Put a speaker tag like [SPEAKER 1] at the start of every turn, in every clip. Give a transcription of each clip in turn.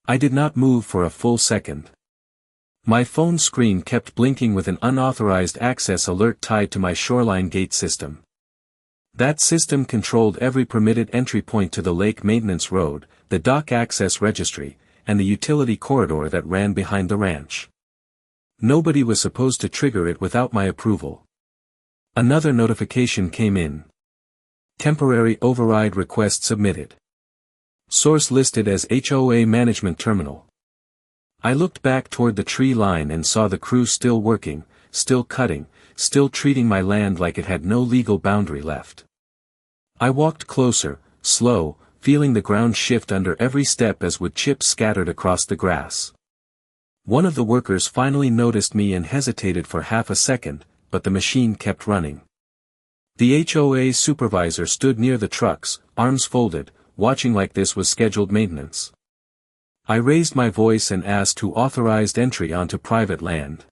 [SPEAKER 1] I did not move for a full second. My phone screen kept blinking with an unauthorized access alert tied to my shoreline gate system. That system controlled every permitted entry point to the lake maintenance road, the dock access registry, and the utility corridor that ran behind the ranch. Nobody was supposed to trigger it without my approval. Another notification came in. Temporary override request submitted. Source listed as HOA Management Terminal. I looked back toward the tree line and saw the crew still working, still cutting, still treating my land like it had no legal boundary left. I walked closer, slow, feeling the ground shift under every step as wood chips scattered across the grass. One of the workers finally noticed me and hesitated for half a second, but the machine kept running. The HOA supervisor stood near the trucks, arms folded, watching like this was scheduled maintenance. I raised my voice and asked who authorized entry onto private land.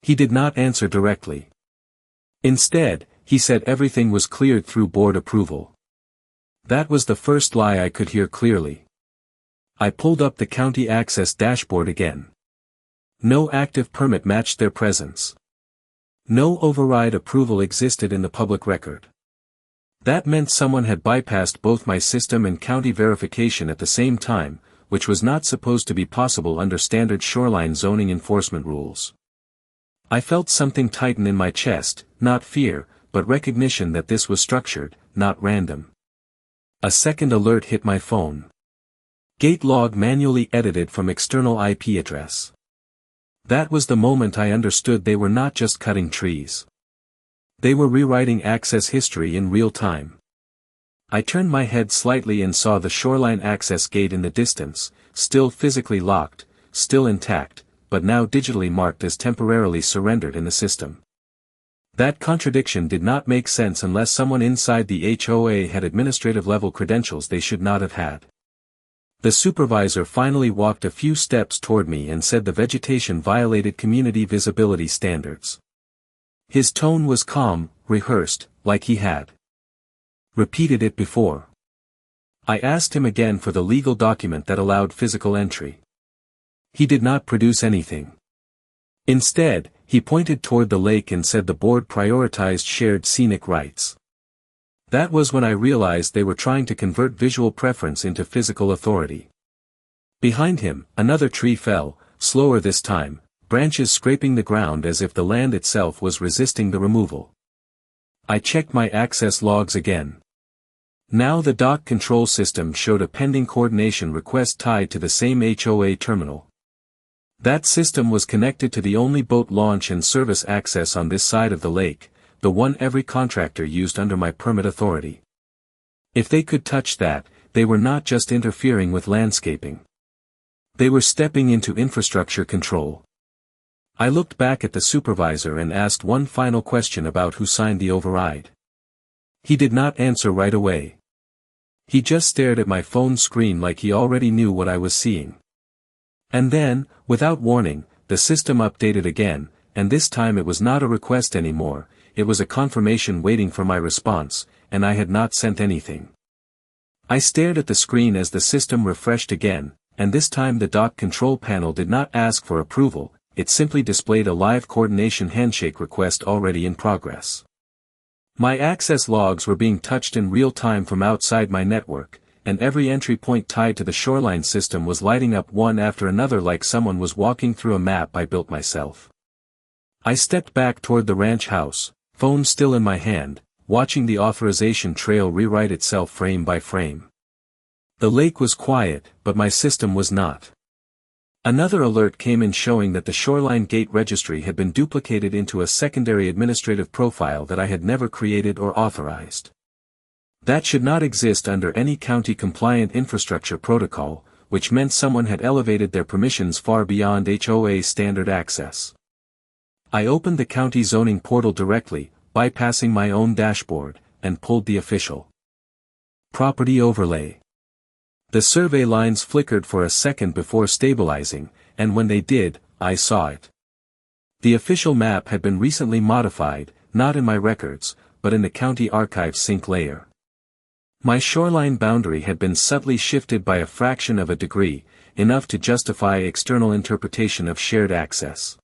[SPEAKER 1] He did not answer directly. Instead, he said everything was cleared through board approval. That was the first lie I could hear clearly. I pulled up the county access dashboard again. No active permit matched their presence. No override approval existed in the public record. That meant someone had bypassed both my system and county verification at the same time, which was not supposed to be possible under standard shoreline zoning enforcement rules. I felt something tighten in my chest, not fear, but recognition that this was structured, not random. A second alert hit my phone. Gate log manually edited from external IP address. That was the moment I understood they were not just cutting trees. They were rewriting access history in real time. I turned my head slightly and saw the shoreline access gate in the distance, still physically locked, still intact, but now digitally marked as temporarily surrendered in the system. That contradiction did not make sense unless someone inside the HOA had administrative-level credentials they should not have had. The supervisor finally walked a few steps toward me and said the vegetation violated community visibility standards. His tone was calm, rehearsed, like he had repeated it before. I asked him again for the legal document that allowed physical entry. He did not produce anything. Instead, he pointed toward the lake and said the board prioritized shared scenic rights. That was when I realized they were trying to convert visual preference into physical authority. Behind him, another tree fell, slower this time, branches scraping the ground as if the land itself was resisting the removal. I checked my access logs again. Now the dock control system showed a pending coordination request tied to the same HOA terminal. That system was connected to the only boat launch and service access on this side of the lake, the one every contractor used under my permit authority. If they could touch that, they were not just interfering with landscaping. They were stepping into infrastructure control. I looked back at the supervisor and asked one final question about who signed the override. He did not answer right away. He just stared at my phone screen like he already knew what I was seeing. And then, without warning, the system updated again, and this time it was not a request anymore, it was a confirmation waiting for my response, and I had not sent anything. I stared at the screen as the system refreshed again, and this time the dock control panel did not ask for approval, it simply displayed a live coordination handshake request already in progress. My access logs were being touched in real time from outside my network, and every entry point tied to the shoreline system was lighting up one after another like someone was walking through a map I built myself. I stepped back toward the ranch house, phone still in my hand, watching the authorization trail rewrite itself frame by frame. The lake was quiet, but my system was not. Another alert came in showing that the shoreline gate registry had been duplicated into a secondary administrative profile that I had never created or authorized. That should not exist under any county-compliant infrastructure protocol, which meant someone had elevated their permissions far beyond HOA standard access. I opened the county zoning portal directly, bypassing my own dashboard, and pulled the official property overlay. The survey lines flickered for a second before stabilizing, and when they did, I saw it. The official map had been recently modified, not in my records, but in the county archives sync layer. My shoreline boundary had been subtly shifted by a fraction of a degree, enough to justify external interpretation of shared access.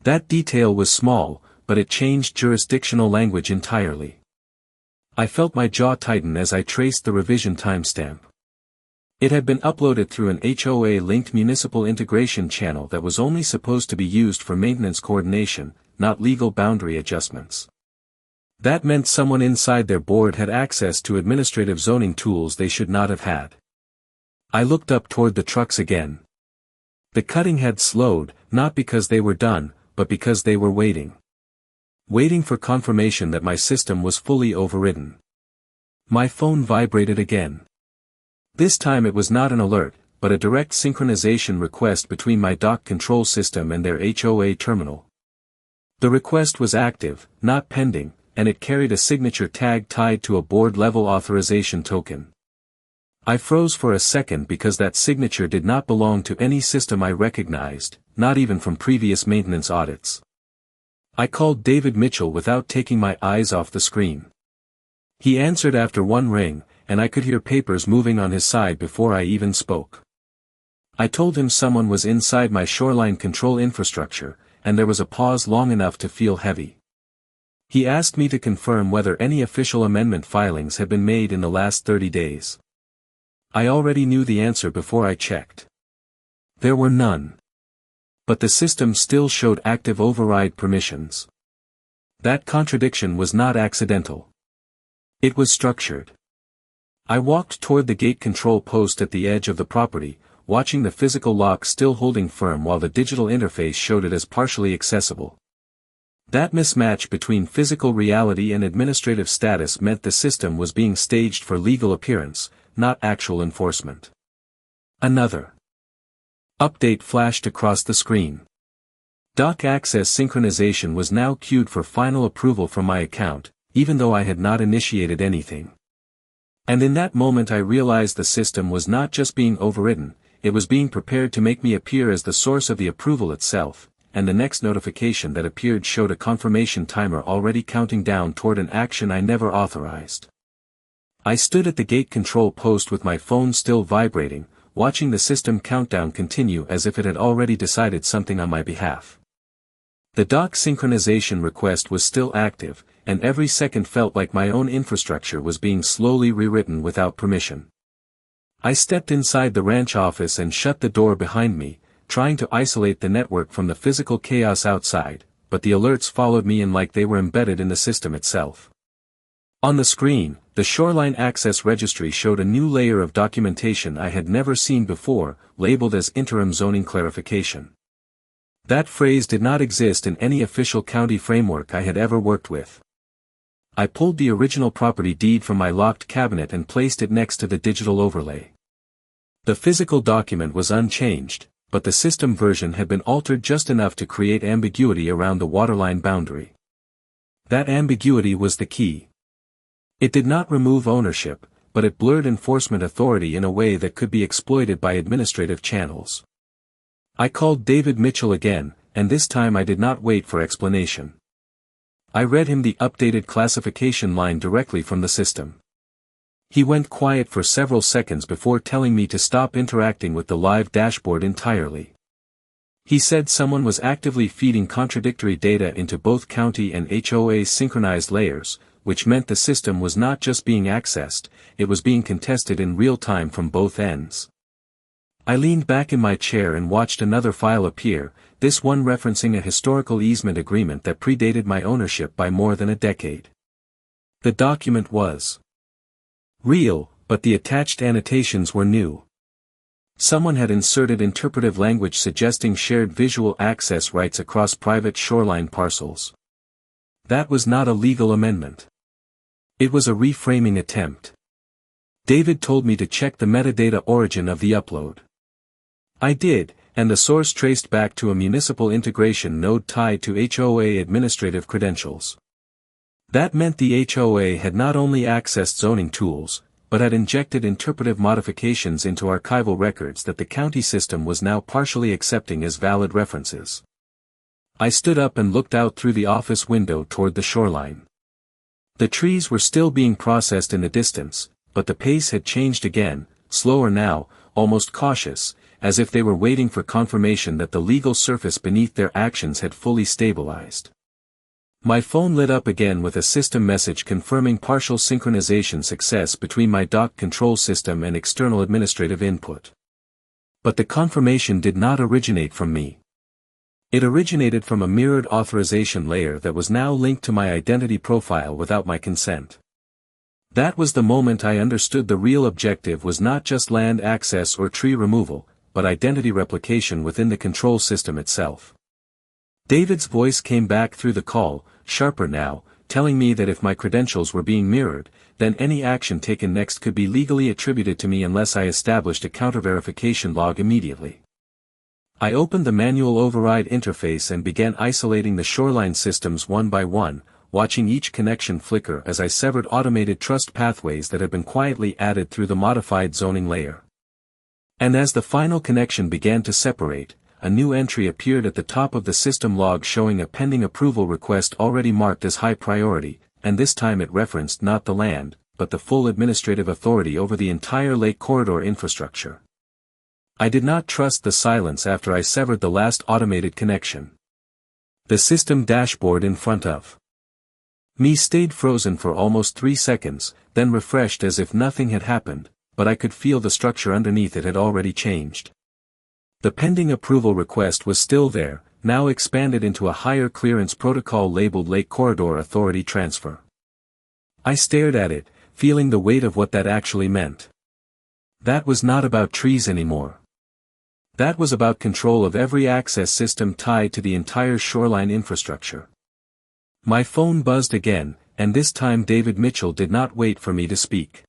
[SPEAKER 1] That detail was small, but it changed jurisdictional language entirely. I felt my jaw tighten as I traced the revision timestamp. It had been uploaded through an HOA-linked municipal integration channel that was only supposed to be used for maintenance coordination, not legal boundary adjustments. That meant someone inside their board had access to administrative zoning tools they should not have had. I looked up toward the trucks again. The cutting had slowed, not because they were done, but because they were waiting. Waiting for confirmation that my system was fully overridden. My phone vibrated again. This time it was not an alert, but a direct synchronization request between my dock control system and their HOA terminal. The request was active, not pending, and it carried a signature tag tied to a board-level authorization token. I froze for a second because that signature did not belong to any system I recognized, not even from previous maintenance audits. I called David Mitchell without taking my eyes off the screen. He answered after one ring, and I could hear papers moving on his side before I even spoke. I told him someone was inside my shoreline control infrastructure, and there was a pause long enough to feel heavy. He asked me to confirm whether any official amendment filings had been made in the last 30 days. I already knew the answer before I checked. There were none. But the system still showed active override permissions. That contradiction was not accidental. It was structured. I walked toward the gate control post at the edge of the property, watching the physical lock still holding firm while the digital interface showed it as partially accessible. That mismatch between physical reality and administrative status meant the system was being staged for legal appearance, not actual enforcement. Another update flashed across the screen. Dock access synchronization was now queued for final approval from my account, even though I had not initiated anything. And in that moment I realized the system was not just being overridden, it was being prepared to make me appear as the source of the approval itself, and the next notification that appeared showed a confirmation timer already counting down toward an action I never authorized. I stood at the gate control post with my phone still vibrating, watching the system countdown continue as if it had already decided something on my behalf. The dock synchronization request was still active, and every second felt like my own infrastructure was being slowly rewritten without permission. I stepped inside the ranch office and shut the door behind me, trying to isolate the network from the physical chaos outside, but the alerts followed me in like they were embedded in the system itself. On the screen, the Shoreline Access Registry showed a new layer of documentation I had never seen before, labeled as Interim Zoning Clarification. That phrase did not exist in any official county framework I had ever worked with. I pulled the original property deed from my locked cabinet and placed it next to the digital overlay. The physical document was unchanged, but the system version had been altered just enough to create ambiguity around the waterline boundary. That ambiguity was the key. It did not remove ownership, but it blurred enforcement authority in a way that could be exploited by administrative channels. I called David Mitchell again, and this time I did not wait for explanation. I read him the updated classification line directly from the system. He went quiet for several seconds before telling me to stop interacting with the live dashboard entirely. He said someone was actively feeding contradictory data into both county and HOA synchronized layers, which meant the system was not just being accessed, it was being contested in real time from both ends. I leaned back in my chair and watched another file appear, this one referencing a historical easement agreement that predated my ownership by more than a decade. The document was real, but the attached annotations were new. Someone had inserted interpretive language suggesting shared visual access rights across private shoreline parcels. That was not a legal amendment. It was a reframing attempt. David told me to check the metadata origin of the upload. I did, and the source traced back to a municipal integration node tied to HOA administrative credentials. That meant the HOA had not only accessed zoning tools, but had injected interpretive modifications into archival records that the county system was now partially accepting as valid references. I stood up and looked out through the office window toward the shoreline. The trees were still being processed in the distance, but the pace had changed again, slower now, almost cautious, as if they were waiting for confirmation that the legal surface beneath their actions had fully stabilized. My phone lit up again with a system message confirming partial synchronization success between my dock control system and external administrative input. But the confirmation did not originate from me. It originated from a mirrored authorization layer that was now linked to my identity profile without my consent. That was the moment I understood the real objective was not just land access or tree removal, but identity replication within the control system itself. David's voice came back through the call, sharper now, telling me that if my credentials were being mirrored, then any action taken next could be legally attributed to me unless I established a counter-verification log immediately. I opened the manual override interface and began isolating the shoreline systems one by one, watching each connection flicker as I severed automated trust pathways that had been quietly added through the modified zoning layer. And as the final connection began to separate, a new entry appeared at the top of the system log showing a pending approval request already marked as high priority, and this time it referenced not the land, but the full administrative authority over the entire lake corridor infrastructure. I did not trust the silence after I severed the last automated connection. The system dashboard in front of me stayed frozen for almost 3 seconds, then refreshed as if nothing had happened, but I could feel the structure underneath it had already changed. The pending approval request was still there, now expanded into a higher clearance protocol labeled Lake Corridor Authority Transfer. I stared at it, feeling the weight of what that actually meant. That was not about trees anymore. That was about control of every access system tied to the entire shoreline infrastructure. My phone buzzed again, and this time David Mitchell did not wait for me to speak.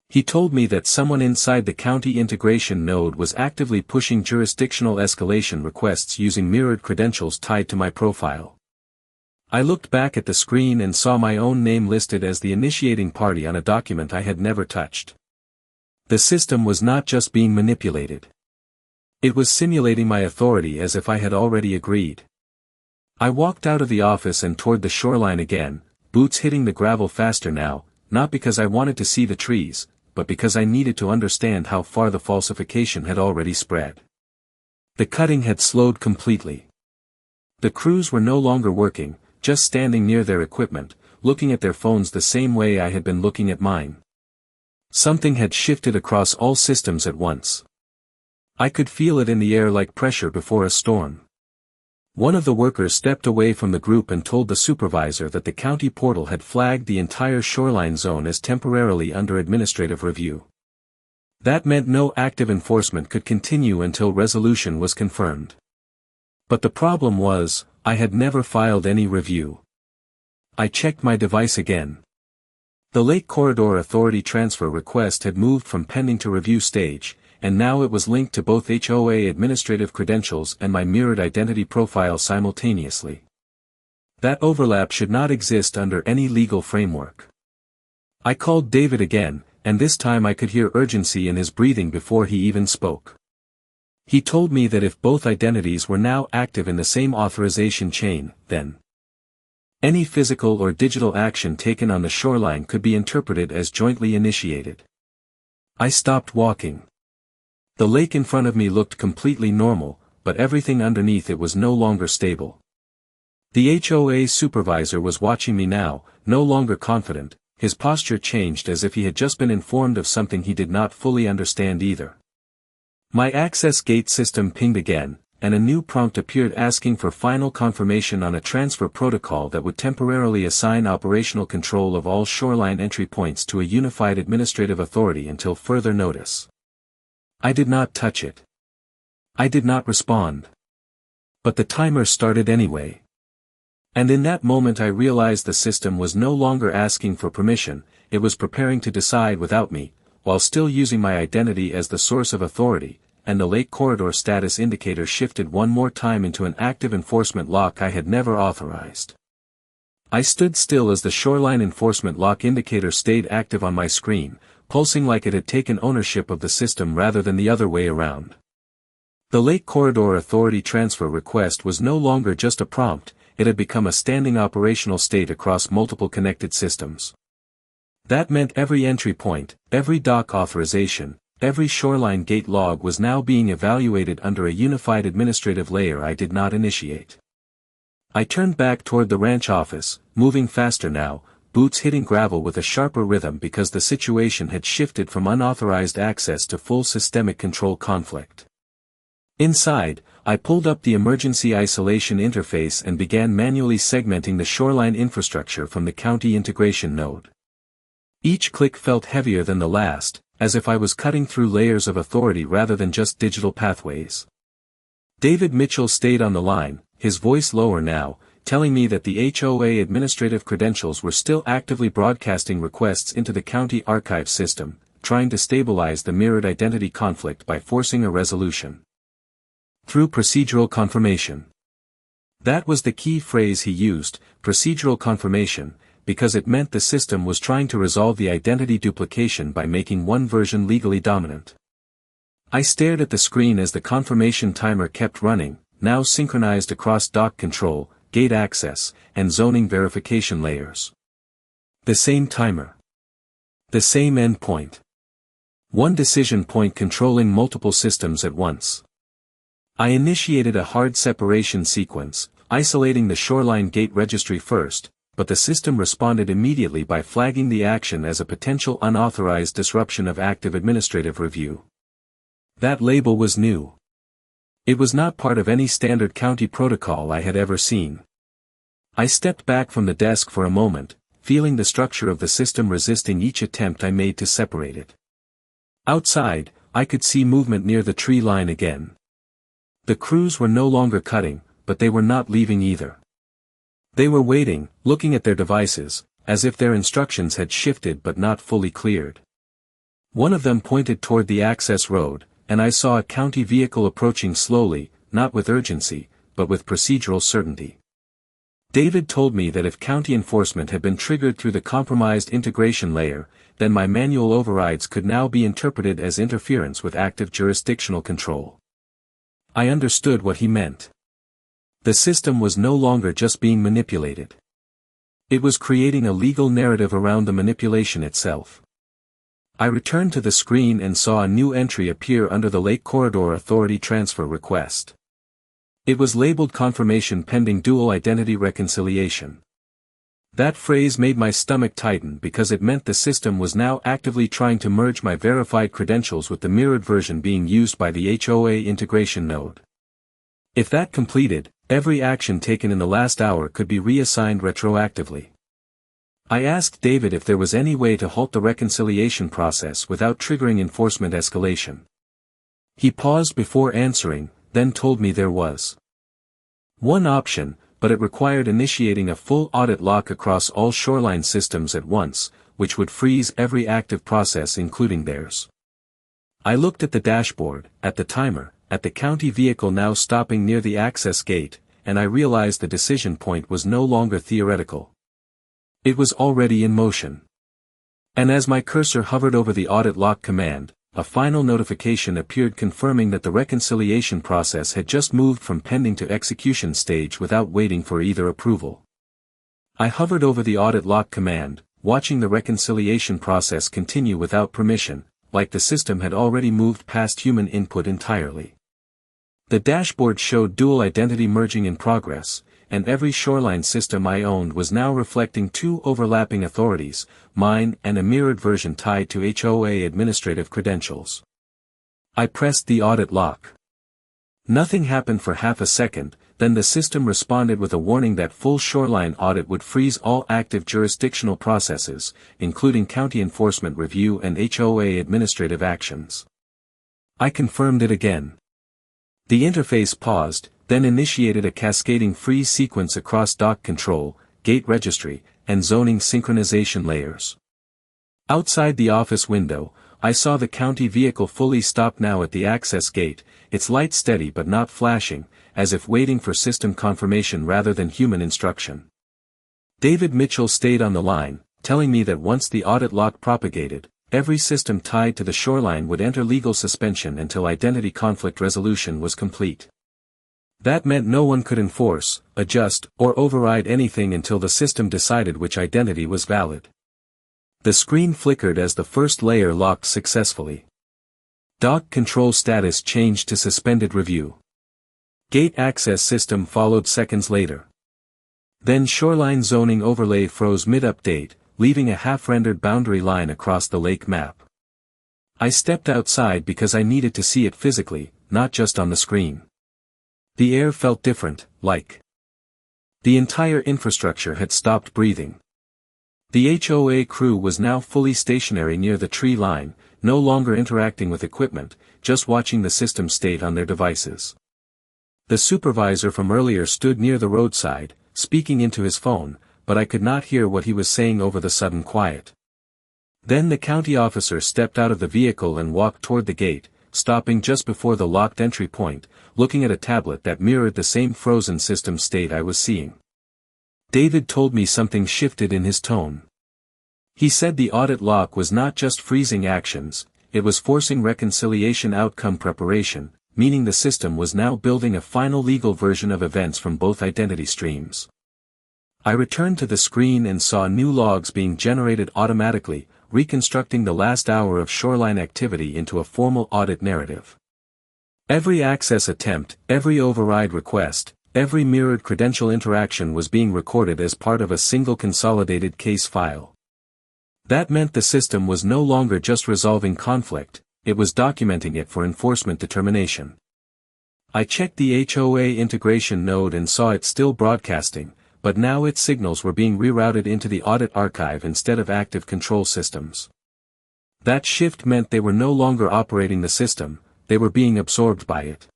[SPEAKER 1] He told me that someone inside the county integration node was actively pushing jurisdictional escalation requests using mirrored credentials tied to my profile. I looked back at the screen and saw my own name listed as the initiating party on a document I had never touched. The system was not just being manipulated. It was simulating my authority as if I had already agreed. I walked out of the office and toward the shoreline again, boots hitting the gravel faster now, not because I wanted to see the trees, but because I needed to understand how far the falsification had already spread. The cutting had slowed completely. The crews were no longer working, just standing near their equipment, looking at their phones the same way I had been looking at mine. Something had shifted across all systems at once. I could feel it in the air like pressure before a storm. One of the workers stepped away from the group and told the supervisor that the county portal had flagged the entire shoreline zone as temporarily under administrative review. That meant no active enforcement could continue until resolution was confirmed. But the problem was, I had never filed any review. I checked my device again. The Lake Corridor Authority transfer request had moved from pending to review stage, and now it was linked to both HOA administrative credentials and my mirrored identity profile simultaneously. That overlap should not exist under any legal framework. I called David again, and this time I could hear urgency in his breathing before he even spoke. He told me that if both identities were now active in the same authorization chain, then any physical or digital action taken on the shoreline could be interpreted as jointly initiated. I stopped walking. The lake in front of me looked completely normal, but everything underneath it was no longer stable. The HOA supervisor was watching me now, no longer confident, his posture changed as if he had just been informed of something he did not fully understand either. My access gate system pinged again, and a new prompt appeared asking for final confirmation on a transfer protocol that would temporarily assign operational control of all shoreline entry points to a unified administrative authority until further notice. I did not touch it. I did not respond. But the timer started anyway. And in that moment I realized the system was no longer asking for permission, it was preparing to decide without me, while still using my identity as the source of authority, and the lake corridor status indicator shifted one more time into an active enforcement lock I had never authorized. I stood still as the shoreline enforcement lock indicator stayed active on my screen, pulsing like it had taken ownership of the system rather than the other way around. The Lake Corridor Authority transfer request was no longer just a prompt, it had become a standing operational state across multiple connected systems. That meant every entry point, every dock authorization, every shoreline gate log was now being evaluated under a unified administrative layer I did not initiate. I turned back toward the ranch office, moving faster now, boots hitting gravel with a sharper rhythm because the situation had shifted from unauthorized access to full systemic control conflict. Inside, I pulled up the emergency isolation interface and began manually segmenting the shoreline infrastructure from the county integration node. Each click felt heavier than the last, as if I was cutting through layers of authority rather than just digital pathways. David Mitchell stayed on the line, his voice lower now, telling me that the HOA administrative credentials were still actively broadcasting requests into the county archive system, trying to stabilize the mirrored identity conflict by forcing a resolution through procedural confirmation. That was the key phrase he used, procedural confirmation, because it meant the system was trying to resolve the identity duplication by making one version legally dominant. I stared at the screen as the confirmation timer kept running, now synchronized across dock control, gate access, and zoning verification layers. The same timer. The same endpoint. One decision point controlling multiple systems at once. I initiated a hard separation sequence, isolating the shoreline gate registry first, but the system responded immediately by flagging the action as a potential unauthorized disruption of active administrative review. That label was new. It was not part of any standard county protocol I had ever seen. I stepped back from the desk for a moment, feeling the structure of the system resisting each attempt I made to separate it. Outside, I could see movement near the tree line again. The crews were no longer cutting, but they were not leaving either. They were waiting, looking at their devices, as if their instructions had shifted but not fully cleared. One of them pointed toward the access road, and I saw a county vehicle approaching slowly, not with urgency, but with procedural certainty. David told me that if county enforcement had been triggered through the compromised integration layer, then my manual overrides could now be interpreted as interference with active jurisdictional control. I understood what he meant. The system was no longer just being manipulated. It was creating a legal narrative around the manipulation itself. I returned to the screen and saw a new entry appear under the Lake Corridor Authority transfer request. It was labeled confirmation pending dual identity reconciliation. That phrase made my stomach tighten because it meant the system was now actively trying to merge my verified credentials with the mirrored version being used by the HOA integration node. If that completed, every action taken in the last hour could be reassigned retroactively. I asked David if there was any way to halt the reconciliation process without triggering enforcement escalation. He paused before answering, then told me there was one option, but it required initiating a full audit lock across all shoreline systems at once, which would freeze every active process including theirs. I looked at the dashboard, at the timer, at the county vehicle now stopping near the access gate, and I realized the decision point was no longer theoretical. It was already in motion. And as my cursor hovered over the audit lock command, a final notification appeared confirming that the reconciliation process had just moved from pending to execution stage without waiting for either approval. I hovered over the audit lock command, watching the reconciliation process continue without permission, like the system had already moved past human input entirely. The dashboard showed dual identity merging in progress, and every shoreline system I owned was now reflecting two overlapping authorities, mine and a mirrored version tied to HOA administrative credentials. I pressed the audit lock. Nothing happened for half a second, then the system responded with a warning that full shoreline audit would freeze all active jurisdictional processes, including county enforcement review and HOA administrative actions. I confirmed it again. The interface paused, then initiated a cascading freeze sequence across dock control, gate registry, and zoning synchronization layers. Outside the office window, I saw the county vehicle fully stop now at the access gate, its light steady but not flashing, as if waiting for system confirmation rather than human instruction. David Mitchell stayed on the line, telling me that once the audit lock propagated, every system tied to the shoreline would enter legal suspension until identity conflict resolution was complete. That meant no one could enforce, adjust, or override anything until the system decided which identity was valid. The screen flickered as the first layer locked successfully. Dock control status changed to suspended review. Gate access system followed seconds later. Then shoreline zoning overlay froze mid-update, leaving a half-rendered boundary line across the lake map. I stepped outside because I needed to see it physically, not just on the screen. The air felt different, like the entire infrastructure had stopped breathing. The HOA crew was now fully stationary near the tree line, no longer interacting with equipment, just watching the system state on their devices. The supervisor from earlier stood near the roadside, speaking into his phone, but I could not hear what he was saying over the sudden quiet. Then the county officer stepped out of the vehicle and walked toward the gate, stopping just before the locked entry point, looking at a tablet that mirrored the same frozen system state I was seeing. David told me something shifted in his tone. He said the audit lock was not just freezing actions, it was forcing reconciliation outcome preparation, meaning the system was now building a final legal version of events from both identity streams. I returned to the screen and saw new logs being generated automatically, reconstructing the last hour of shoreline activity into a formal audit narrative. Every access attempt, every override request, every mirrored credential interaction was being recorded as part of a single consolidated case file. That meant the system was no longer just resolving conflict, it was documenting it for enforcement determination. I checked the HOA integration node and saw it still broadcasting, but now its signals were being rerouted into the audit archive instead of active control systems. That shift meant they were no longer operating the system, they were being absorbed by it.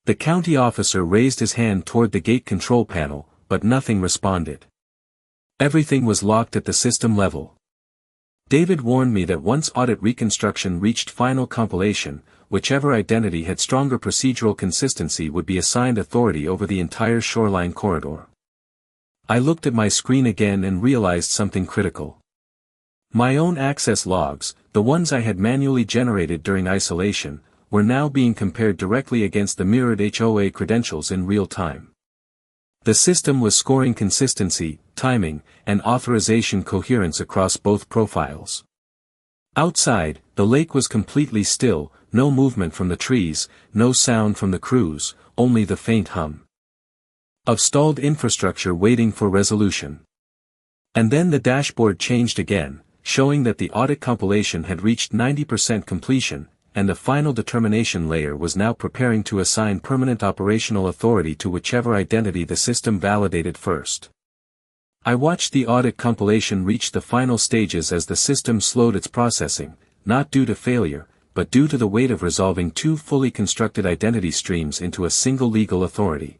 [SPEAKER 1] The county officer raised his hand toward the gate control panel, but nothing responded. Everything was locked at the system level. David warned me that once audit reconstruction reached final compilation, whichever identity had stronger procedural consistency would be assigned authority over the entire shoreline corridor. I looked at my screen again and realized something critical. My own access logs, the ones I had manually generated during isolation, were now being compared directly against the mirrored HOA credentials in real time. The system was scoring consistency, timing, and authorization coherence across both profiles. Outside, the lake was completely still, no movement from the trees, no sound from the crews, only the faint hum of stalled infrastructure waiting for resolution. And then the dashboard changed again, showing that the audit compilation had reached 90% completion, and the final determination layer was now preparing to assign permanent operational authority to whichever identity the system validated first. I watched the audit compilation reach the final stages as the system slowed its processing, not due to failure, but due to the weight of resolving two fully constructed identity streams into a single legal authority.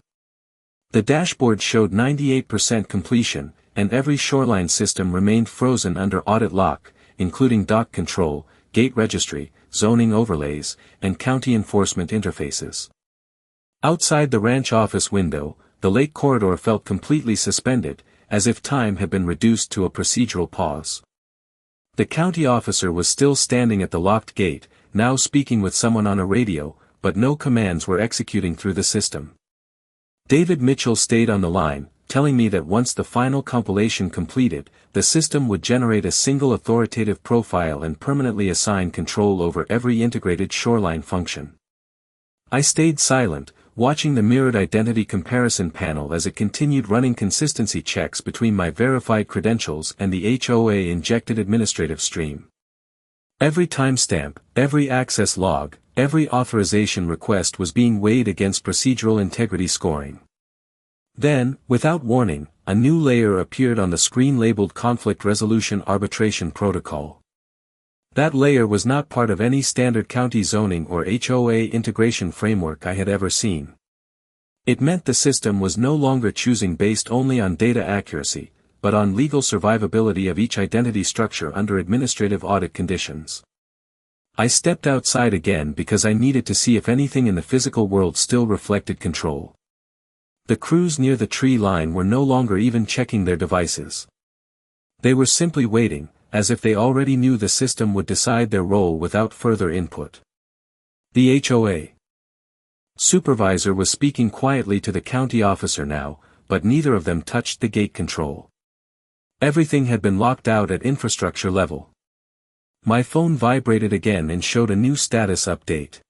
[SPEAKER 1] The dashboard showed 98% completion, and every shoreline system remained frozen under audit lock, including dock control, gate registry, zoning overlays, and county enforcement interfaces. Outside the ranch office window, the lake corridor felt completely suspended, as if time had been reduced to a procedural pause. The county officer was still standing at the locked gate, now speaking with someone on a radio, but no commands were executing through the system. David Mitchell stayed on the line, telling me that once the final compilation completed, the system would generate a single authoritative profile and permanently assign control over every integrated shoreline function. I stayed silent, watching the mirrored identity comparison panel as it continued running consistency checks between my verified credentials and the HOA-injected administrative stream. Every timestamp, every access log, every authorization request was being weighed against procedural integrity scoring. Then, without warning, a new layer appeared on the screen labeled Conflict Resolution Arbitration Protocol. That layer was not part of any standard county zoning or HOA integration framework I had ever seen. It meant the system was no longer choosing based only on data accuracy, but on legal survivability of each identity structure under administrative audit conditions. I stepped outside again because I needed to see if anything in the physical world still reflected control. The crews near the tree line were no longer even checking their devices. They were simply waiting, as if they already knew the system would decide their role without further input. The HOA supervisor was speaking quietly to the county officer now, but neither of them touched the gate control. Everything had been locked out at infrastructure level. My phone vibrated again and showed a new status update.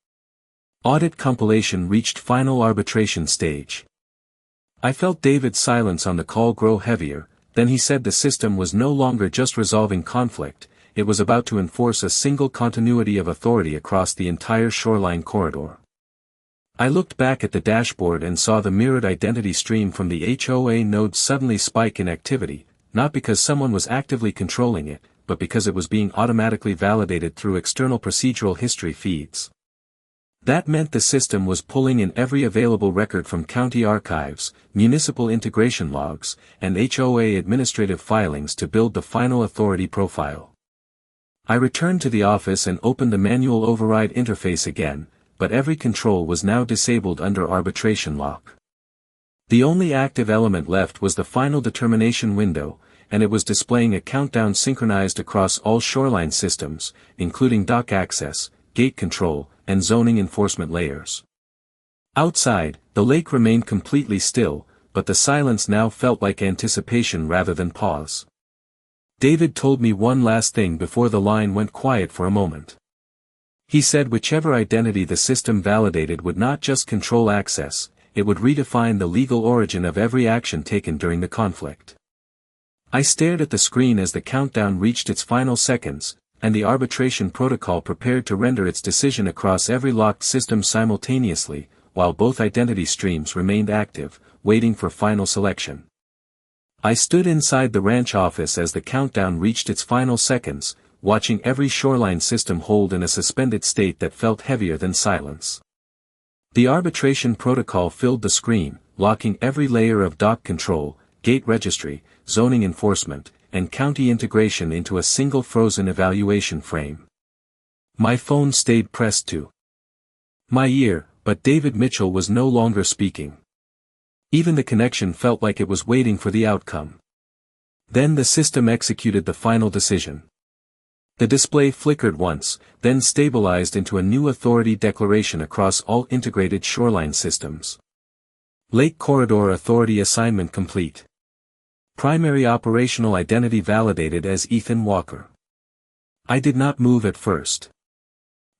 [SPEAKER 1] Audit compilation reached final arbitration stage. I felt David's silence on the call grow heavier, then he said the system was no longer just resolving conflict, it was about to enforce a single continuity of authority across the entire shoreline corridor. I looked back at the dashboard and saw the mirrored identity stream from the HOA node suddenly spike in activity, not because someone was actively controlling it, but because it was being automatically validated through external procedural history feeds. That meant the system was pulling in every available record from county archives, municipal integration logs, and HOA administrative filings to build the final authority profile. I returned to the office and opened the manual override interface again, but every control was now disabled under arbitration lock. The only active element left was the final determination window, and it was displaying a countdown synchronized across all shoreline systems, including dock access, gate control, and zoning enforcement layers. Outside, the lake remained completely still, but the silence now felt like anticipation rather than pause. David told me one last thing before the line went quiet for a moment. He said whichever identity the system validated would not just control access, it would redefine the legal origin of every action taken during the conflict. I stared at the screen as the countdown reached its final seconds, and the arbitration protocol prepared to render its decision across every locked system simultaneously, while both identity streams remained active, waiting for final selection. I stood inside the ranch office as the countdown reached its final seconds, watching every shoreline system hold in a suspended state that felt heavier than silence. The arbitration protocol filled the screen, locking every layer of dock control, gate registry, zoning enforcement, and county integration into a single frozen evaluation frame. My phone stayed pressed to my ear, but David Mitchell was no longer speaking. Even the connection felt like it was waiting for the outcome. Then the system executed the final decision. The display flickered once, then stabilized into a new authority declaration across all integrated shoreline systems. Lake Corridor Authority Assignment complete. Primary operational identity validated as Ethan Walker. I did not move at first.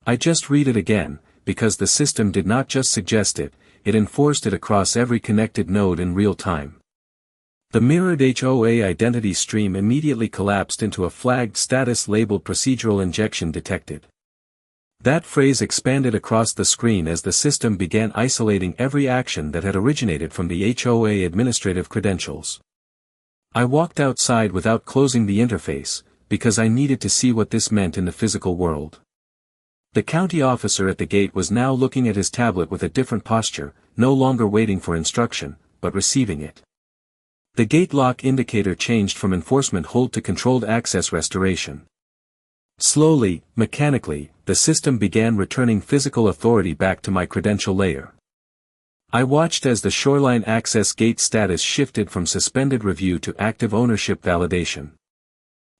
[SPEAKER 1] I just read it again, because the system did not just suggest it, it enforced it across every connected node in real time. The mirrored HOA identity stream immediately collapsed into a flagged status labeled procedural injection detected. That phrase expanded across the screen as the system began isolating every action that had originated from the HOA administrative credentials. I walked outside without closing the interface, because I needed to see what this meant in the physical world. The county officer at the gate was now looking at his tablet with a different posture, no longer waiting for instruction, but receiving it. The gate lock indicator changed from enforcement hold to controlled access restoration. Slowly, mechanically, the system began returning physical authority back to my credential layer. I watched as the shoreline access gate status shifted from suspended review to active ownership validation.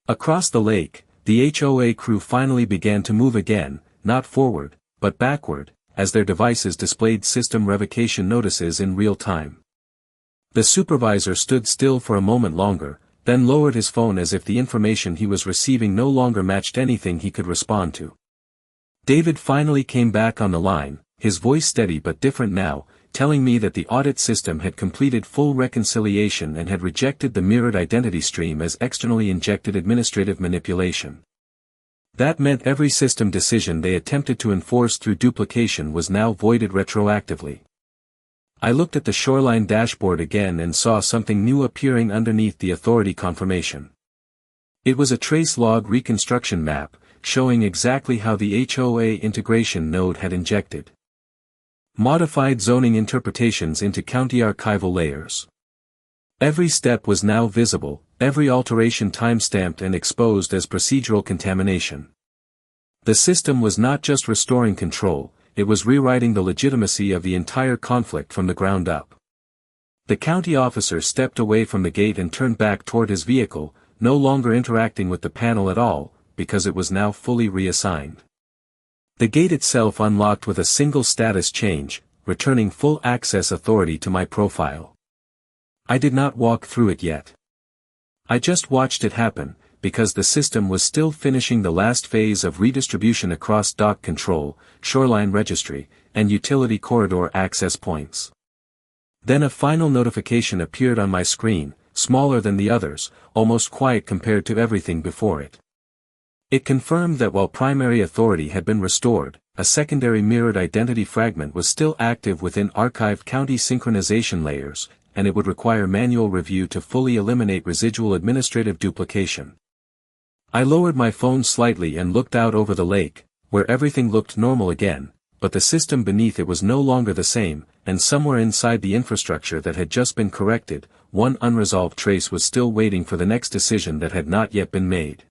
[SPEAKER 1] Across the lake, the HOA crew finally began to move again, not forward, but backward, as their devices displayed system revocation notices in real time. The supervisor stood still for a moment longer, then lowered his phone as if the information he was receiving no longer matched anything he could respond to. David finally came back on the line, his voice steady but different now, telling me that the audit system had completed full reconciliation and had rejected the mirrored identity stream as externally injected administrative manipulation. That meant every system decision they attempted to enforce through duplication was now voided retroactively. I looked at the shoreline dashboard again and saw something new appearing underneath the authority confirmation. It was a trace log reconstruction map, showing exactly how the HOA integration node had injected modified zoning interpretations into county archival layers. Every step was now visible, every alteration timestamped and exposed as procedural contamination. The system was not just restoring control, it was rewriting the legitimacy of the entire conflict from the ground up. The county officer stepped away from the gate and turned back toward his vehicle, no longer interacting with the panel at all, because it was now fully reassigned. The gate itself unlocked with a single status change, returning full access authority to my profile. I did not walk through it yet. I just watched it happen, because the system was still finishing the last phase of redistribution across dock control, shoreline registry, and utility corridor access points. Then a final notification appeared on my screen, smaller than the others, almost quiet compared to everything before it. It confirmed that while primary authority had been restored, a secondary mirrored identity fragment was still active within archived county synchronization layers, and it would require manual review to fully eliminate residual administrative duplication. I lowered my phone slightly and looked out over the lake, where everything looked normal again, but the system beneath it was no longer the same, and somewhere inside the infrastructure that had just been corrected, one unresolved trace was still waiting for the next decision that had not yet been made.